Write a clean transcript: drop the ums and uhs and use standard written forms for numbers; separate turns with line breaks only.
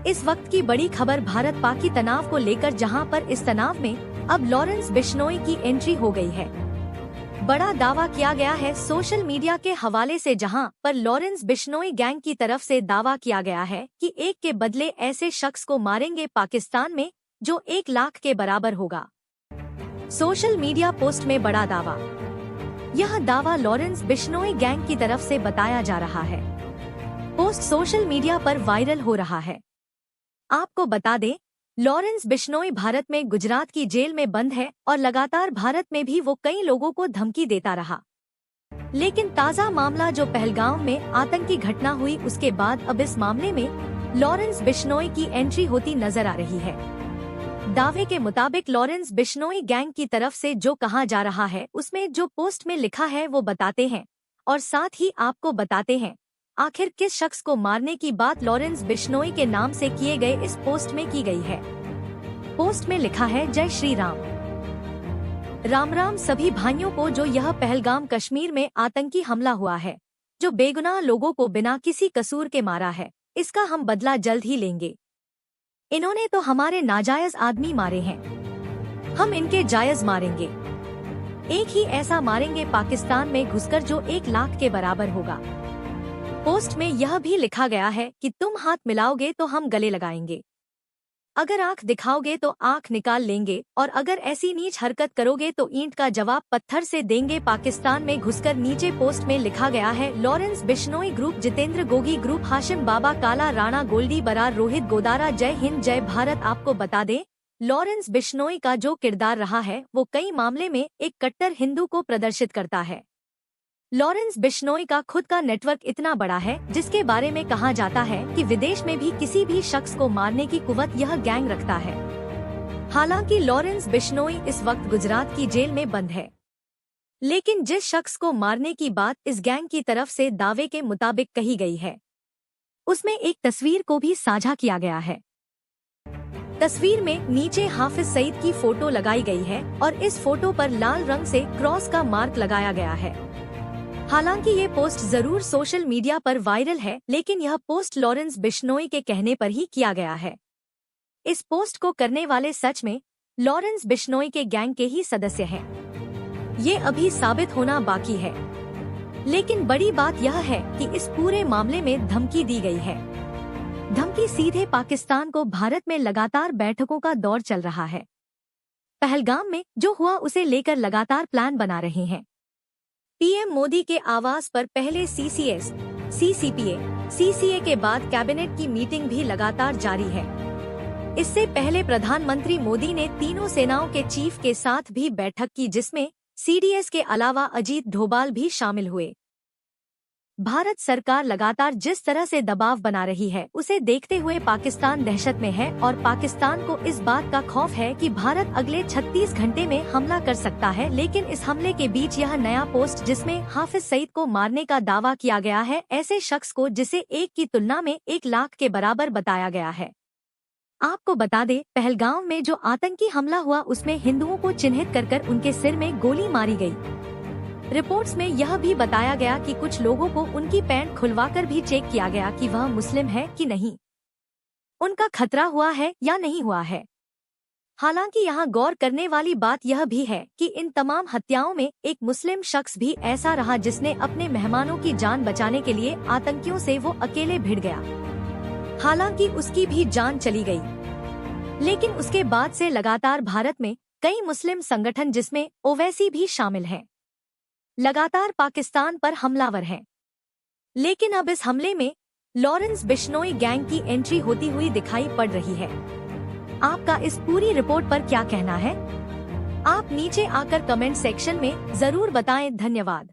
इस वक्त की बड़ी खबर भारत पाक तनाव को लेकर, जहां पर इस तनाव में अब लॉरेंस बिश्नोई की एंट्री हो गई है। बड़ा दावा किया गया है सोशल मीडिया के हवाले से, जहां पर लॉरेंस बिश्नोई गैंग की तरफ से दावा किया गया है कि एक के बदले ऐसे शख्स को मारेंगे पाकिस्तान में जो 1 लाख के बराबर होगा। सोशल मीडिया पोस्ट में बड़ा दावा। यह दावा लॉरेंस बिश्नोई गैंग की तरफ से बताया जा रहा है। पोस्ट सोशल मीडिया पर वायरल हो रहा है। आपको बता दें, लॉरेंस बिश्नोई भारत में गुजरात की जेल में बंद है और लगातार भारत में भी वो कई लोगों को धमकी देता रहा। लेकिन ताज़ा मामला जो पहलगाम में आतंकी घटना हुई, उसके बाद अब इस मामले में लॉरेंस बिश्नोई की एंट्री होती नजर आ रही है। दावे के मुताबिक लॉरेंस बिश्नोई गैंग की तरफ से जो कहा जा रहा है, उसमें जो पोस्ट में लिखा है वो बताते हैं और साथ ही आपको बताते हैं आखिर किस शख्स को मारने की बात लॉरेंस बिश्नोई के नाम से किए गए इस पोस्ट में की गई है। पोस्ट में लिखा है, जय श्री राम। राम राम सभी भाइयों को। जो यह पहलगाम कश्मीर में आतंकी हमला हुआ है, जो बेगुनाह लोगों को बिना किसी कसूर के मारा है, इसका हम बदला जल्द ही लेंगे। इन्होंने तो हमारे नाजायज आदमी मारे हैं, हम इनके जायज मारेंगे। एक ही ऐसा मारेंगे पाकिस्तान में घुसकर जो 1 लाख के बराबर होगा। पोस्ट में यह भी लिखा गया है कि तुम हाथ मिलाओगे तो हम गले लगाएंगे, अगर आंख दिखाओगे तो आंख निकाल लेंगे, और अगर ऐसी नीच हरकत करोगे तो ईंट का जवाब पत्थर से देंगे। पाकिस्तान में घुसकर। नीचे पोस्ट में लिखा गया है, Lawrence Bishnoi group, Jitender Gogi group, Hashim Baba, Kala Rana, Goldy Brar, Rohit Godara. जय हिंद, जय भारत। आपको बता दें, लॉरेंस बिश्नोई का जो किरदार रहा है वो कई मामले में एक कट्टर हिंदू को प्रदर्शित करता है। लॉरेंस बिश्नोई का खुद का नेटवर्क इतना बड़ा है, जिसके बारे में कहा जाता है कि विदेश में भी किसी भी शख्स को मारने की कुव्वत यह गैंग रखता है। हालांकि लॉरेंस बिश्नोई इस वक्त गुजरात की जेल में बंद है, लेकिन जिस शख्स को मारने की बात इस गैंग की तरफ से दावे के मुताबिक कही गई है, उसमें एक तस्वीर को भी साझा किया गया है। तस्वीर में नीचे हाफिज सईद की फोटो लगाई गई है और इस फोटो पर लाल रंग से क्रॉस का मार्क लगाया गया है। हालांकि ये पोस्ट जरूर सोशल मीडिया पर वायरल है, लेकिन यह पोस्ट लॉरेंस बिश्नोई के कहने पर ही किया गया है। इस पोस्ट को करने वाले सच में लॉरेंस बिश्नोई के गैंग के ही सदस्य हैं। ये अभी साबित होना बाकी है, लेकिन बड़ी बात यह है कि इस पूरे मामले में धमकी दी गई है। धमकी सीधे पाकिस्तान को। भारत में लगातार बैठकों का दौर चल रहा है। पहलगाम में जो हुआ उसे लेकर लगातार प्लान बना रहे हैं। पीएम मोदी के आवास पर पहले सीसीएस, सीसीपीए, सीसीए के बाद कैबिनेट की मीटिंग भी लगातार जारी है। इससे पहले प्रधानमंत्री मोदी ने तीनों सेनाओं के चीफ के साथ भी बैठक की, जिसमें सीडीएस के अलावा अजीत डोभाल भी शामिल हुए। भारत सरकार लगातार जिस तरह से दबाव बना रही है, उसे देखते हुए पाकिस्तान दहशत में है और पाकिस्तान को इस बात का खौफ है कि भारत अगले 36 घंटे में हमला कर सकता है। लेकिन इस हमले के बीच यह नया पोस्ट, जिसमें हाफिज सईद को मारने का दावा किया गया है, ऐसे शख्स को जिसे 1 की तुलना में 1 लाख के बराबर बताया गया है। आपको बता दें, पहलगाम में जो आतंकी हमला हुआ उसमें हिंदुओं को चिन्हित कर उनके सिर में गोली मारी गई। रिपोर्ट्स में यह भी बताया गया कि कुछ लोगों को उनकी पैंट खुलवाकर भी चेक किया गया कि वह मुस्लिम है कि नहीं, उनका खतरा हुआ है या नहीं हुआ है। हालांकि यहाँ गौर करने वाली बात यह भी है कि इन तमाम हत्याओं में एक मुस्लिम शख्स भी ऐसा रहा जिसने अपने मेहमानों की जान बचाने के लिए आतंकियों से वो अकेले भिड़ गया। हालांकि उसकी भी जान चली गई, लेकिन उसके बाद से लगातार भारत में कई मुस्लिम संगठन, जिसमें ओवैसी भी शामिल हैं, लगातार पाकिस्तान पर हमलावर हैं। लेकिन अब इस हमले में लॉरेंस बिश्नोई गैंग की एंट्री होती हुई दिखाई पड़ रही है। आपका इस पूरी रिपोर्ट पर क्या कहना है? आप नीचे आकर कमेंट सेक्शन में जरूर बताएं। धन्यवाद।